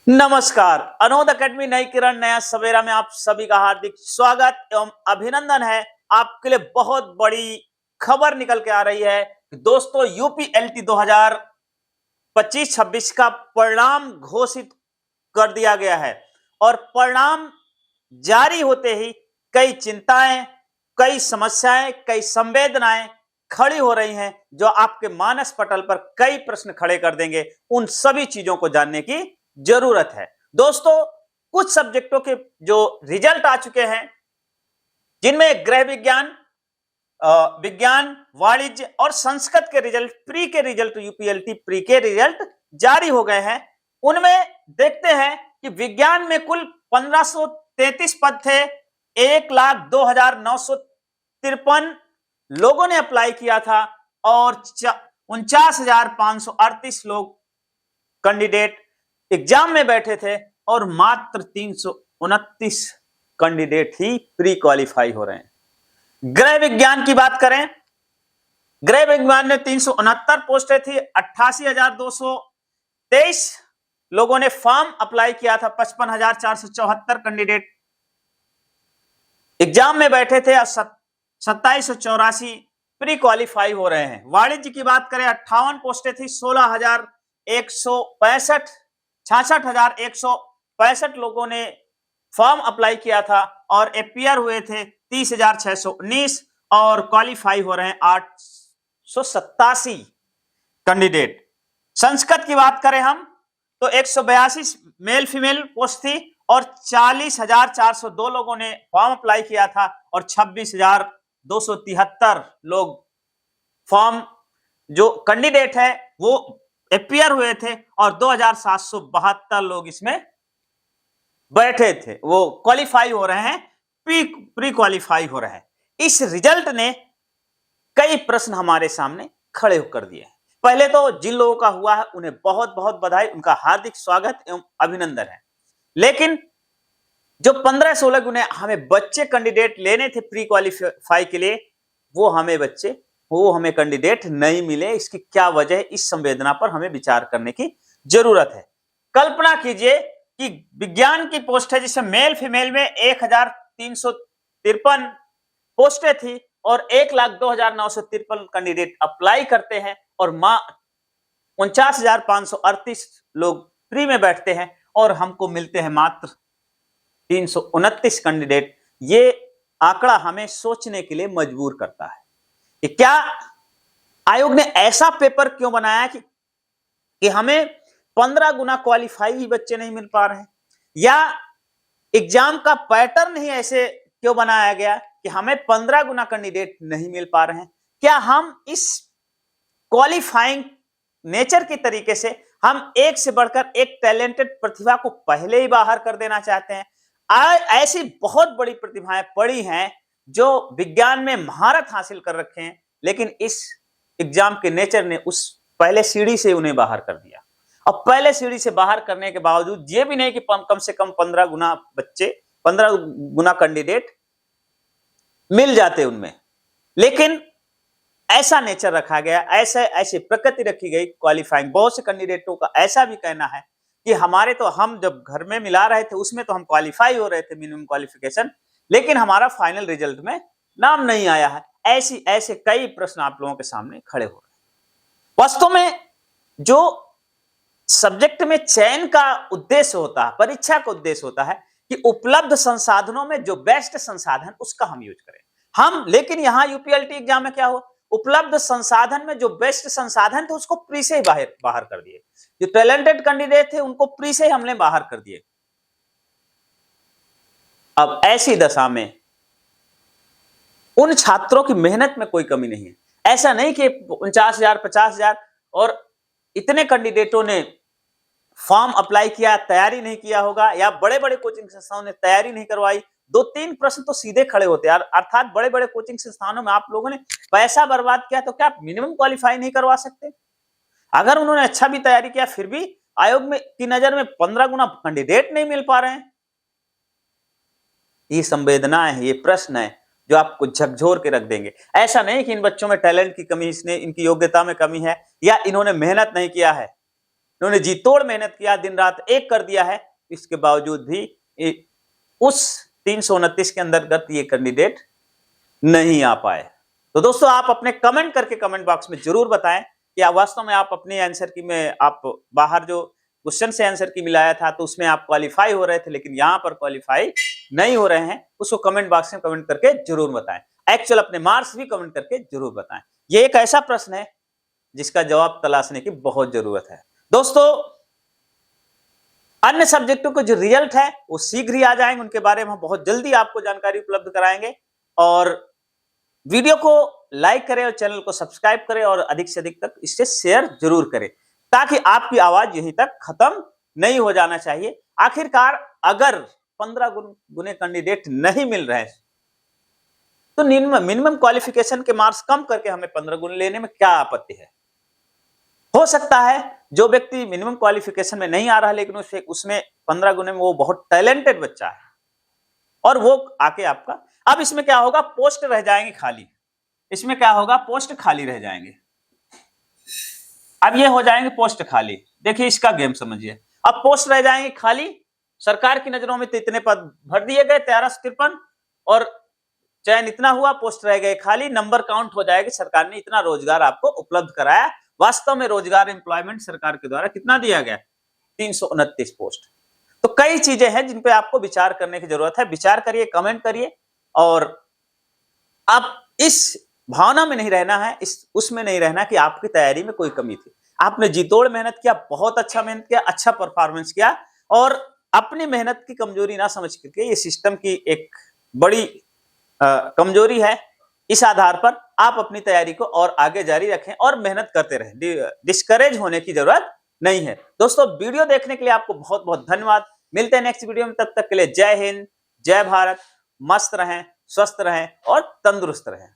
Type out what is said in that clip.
नमस्कार। अनोद एकेडमी नई किरण नया सवेरा में आप सभी का हार्दिक स्वागत एवं अभिनंदन है। आपके लिए बहुत बड़ी खबर निकल के आ रही है। दोस्तों, यूपीएलटी 2025-26 का परिणाम घोषित कर दिया गया है और परिणाम जारी होते ही कई चिंताएं, कई समस्याएं, कई संवेदनाएं खड़ी हो रही हैं, जो आपके मानस पटल पर कई प्रश्न खड़े कर देंगे। उन सभी चीजों को जानने की जरूरत है। दोस्तों, कुछ सब्जेक्टों के जो रिजल्ट आ चुके हैं, जिनमें गृह विज्ञान, विज्ञान, वाणिज्य और संस्कृत के रिजल्ट, प्री के रिजल्ट, यूपीएलटी प्री के रिजल्ट जारी हो गए हैं। उनमें देखते हैं कि विज्ञान में कुल 1533 पद थे। 1,02,953 लोगों ने अप्लाई किया था और 49,538 लोग कैंडिडेट एग्जाम में बैठे थे और मात्र 329 कैंडिडेट ही प्री क्वालिफाई हो रहे हैं। गृह विज्ञान की बात करें, गृह विज्ञान में 369 पोस्टें थी। 88,223 लोगों ने फॉर्म अप्लाई किया था। 55,474 कैंडिडेट एग्जाम में बैठे थे और 2784 प्री क्वालिफाई हो रहे हैं। वाणिज्य की बात करें, 58 पोस्टें थी। 66,165 लोगों ने फॉर्म अप्लाई किया था और अपियर हुए थे 30,619 और क्वालिफाई हो रहे हैं 887 कैंडिडेट। संस्कृत की बात करें हम तो 182 मेल फीमेल पोस्ट थी और 40,402 लोगों ने फॉर्म अप्लाई किया था और 26,273 लोग फॉर्म जो कैंडिडेट है वो अपियर हुए थे और 2,772 लोग इसमें बैठे थे, वो क्वालिफाई हो रहे हैं, प्री क्वालिफाई हो रहे हैं। इस रिजल्ट ने कई प्रश्न हमारे सामने खड़े कर दिए हैं। पहले तो जिन लोगों का हुआ है उन्हें बहुत बहुत बधाई, उनका हार्दिक स्वागत एवं अभिनंदन है। लेकिन जो 15-16 गुने हमें बच्चे कैंडिडेट लेने थे प्री क्वालिफाई के लिए, वो हमें कैंडिडेट नहीं मिले। इसकी क्या वजह है, इस संवेदना पर हमें विचार करने की जरूरत है। कल्पना कीजिए कि विज्ञान की पोस्ट है जिसमें मेल फीमेल में 1,353 पोस्टें थी और 1,02,953 कैंडिडेट अप्लाई करते हैं और 49,538 लोग प्री में बैठते हैं और हमको मिलते हैं मात्र 329 कैंडिडेट। ये आंकड़ा हमें सोचने के लिए मजबूर करता है कि क्या आयोग ने ऐसा पेपर क्यों बनाया कि हमें 15 गुना क्वालिफाई ही बच्चे नहीं मिल पा रहे हैं, या एग्जाम का पैटर्न ही ऐसे क्यों बनाया गया कि हमें 15 गुना कैंडिडेट नहीं मिल पा रहे हैं। क्या हम इस क्वालिफाइंग नेचर के तरीके से हम एक से बढ़कर एक टैलेंटेड प्रतिभा को पहले ही बाहर कर देना चाहते हैं? ऐसी बहुत बड़ी प्रतिभाएं पड़ी हैं जो विज्ञान में महारत हासिल कर रखे हैं, लेकिन इस एग्जाम के नेचर ने उस पहले सीढ़ी से उन्हें बाहर कर दिया। और पहले सीढ़ी से बाहर करने के बावजूद ये भी नहीं कि कम से कम 15 गुना बच्चे, 15 गुना कैंडिडेट मिल जाते उनमें, लेकिन ऐसा नेचर रखा गया, ऐसे प्रकृति रखी गई क्वालिफाइंग। बहुत से कैंडिडेटों का ऐसा भी कहना है कि हम जब घर में मिला रहे थे उसमें तो हम क्वालिफाई हो रहे थे, मिनिमम क्वालिफिकेशन, लेकिन हमारा फाइनल रिजल्ट में नाम नहीं आया है। ऐसे कई प्रश्न आप लोगों के सामने खड़े हो रहे हैं। वास्तव में जो सब्जेक्ट में चयन का उद्देश्य होता है, परीक्षा का उद्देश्य होता है कि उपलब्ध संसाधनों में जो बेस्ट संसाधन उसका हम यूज करें। लेकिन यहां यूपीएलटी एग्जाम में क्या हो, उपलब्ध संसाधन में जो बेस्ट संसाधन थे उसको प्री से बाहर कर दिए। जो टैलेंटेड कैंडिडेट थे उनको प्री से हमने बाहर कर दिए। अब ऐसी दशा में उन छात्रों की मेहनत में कोई कमी नहीं है। ऐसा नहीं कि 49,000, 50,000 और इतने कैंडिडेटों ने फॉर्म अप्लाई किया, तैयारी नहीं किया होगा, या बड़े बड़े कोचिंग संस्थानों ने तैयारी नहीं करवाई। 2-3 प्रश्न तो सीधे खड़े होते हैं, अर्थात बड़े बड़े कोचिंग संस्थानों में आप लोगों ने पैसा बर्बाद किया तो क्या आप मिनिमम क्वालिफाई नहीं करवा सकते? अगर उन्होंने अच्छा भी तैयारी किया फिर भी आयोग की नजर में 15 गुना कैंडिडेट नहीं मिल पा रहे हैं। ये संवेदनाएं है, ये प्रश्न है जो आपको झकझोर के रख देंगे। ऐसा नहीं कि इन बच्चों में टैलेंट की कमी, इनकी योग्यता में कमी है या इन्होंने मेहनत नहीं किया है। इन्होंने जी तोड़ मेहनत किया, दिन रात एक कर दिया है, इसके बावजूद भी उस 329 के अंतर्गत ये कैंडिडेट नहीं आ पाए। तो दोस्तों आप अपने कमेंट करके कमेंट बॉक्स में जरूर बताएं कि वास्तव में आप अपने आंसर की में आप बाहर जो क्वेश्चन से आंसर की मिलाया था तो उसमें आप क्वालिफाई हो रहे थे, लेकिन यहां पर क्वालिफाई नहीं हो रहे हैं, उसको कमेंट बॉक्स में कमेंट करके जरूर बताएं। एक्चुअल अपने मार्क्स भी कमेंट करके जरूर बताएं। ये एक ऐसा प्रश्न है जिसका जवाब तलाशने की बहुत जरूरत है। दोस्तों अन्य सब्जेक्टों के जो रिजल्ट है वो शीघ्र ही आ जाएंगे, उनके बारे में हम बहुत जल्दी आपको जानकारी उपलब्ध कराएंगे। और वीडियो को लाइक करें और चैनल को सब्सक्राइब करें और अधिक से अधिक तक इससे शेयर जरूर करें, ताकि आपकी आवाज यहीं तक खत्म नहीं हो जाना चाहिए। आखिरकार अगर 15 गुने कैंडिडेट नहीं मिल रहे हैं तो मिनिमम क्वालिफिकेशन के मार्क्स कम करके हमें 15 गुने लेने में क्या आपत्ति है। हो सकता है जो व्यक्ति मिनिमम क्वालिफिकेशन में नहीं आ रहा लेकिन उसमें 15 गुने में वो बहुत टैलेंटेड बच्चा है और वो आके आपका, अब इसमें क्या होगा, पोस्ट रह जाएंगे खाली। इसमें क्या होगा, पोस्ट खाली रह जाएंगे। अब ये हो जाएंगे पोस्ट खाली। देखिए इसका गेम समझिए, अब पोस्ट रह जाएंगे खाली। सरकार की नजरों में तो इतने पद भर दिए गए 1353 और चयन इतना हुआ, पोस्ट रह गए खाली, नंबर काउंट हो जाएगी। सरकार ने इतना रोजगार आपको उपलब्ध कराया। वास्तव में रोजगार एम्प्लॉयमेंट सरकार के द्वारा कितना दिया गया, 329 पोस्ट। तो कई चीजें हैं जिन पे आपको विचार करने की जरूरत है। विचार करिए, कमेंट करिए और आप इस भावना में नहीं रहना है, इस उसमें नहीं रहना कि आपकी तैयारी में कोई कमी थी। आपने जी तोड़ मेहनत किया, बहुत अच्छा मेहनत किया, अच्छा परफॉर्मेंस किया और अपनी मेहनत की कमजोरी ना समझ करके, ये सिस्टम की एक बड़ी कमजोरी है, इस आधार पर आप अपनी तैयारी को और आगे जारी रखें और मेहनत करते रहें। डिस्करेज होने की जरूरत नहीं है। दोस्तों वीडियो देखने के लिए आपको बहुत बहुत धन्यवाद। मिलते हैं नेक्स्ट वीडियो में, तब तक के लिए जय हिंद, जय भारत। मस्त रहें, स्वस्थ रहें और तंदुरुस्त रहें।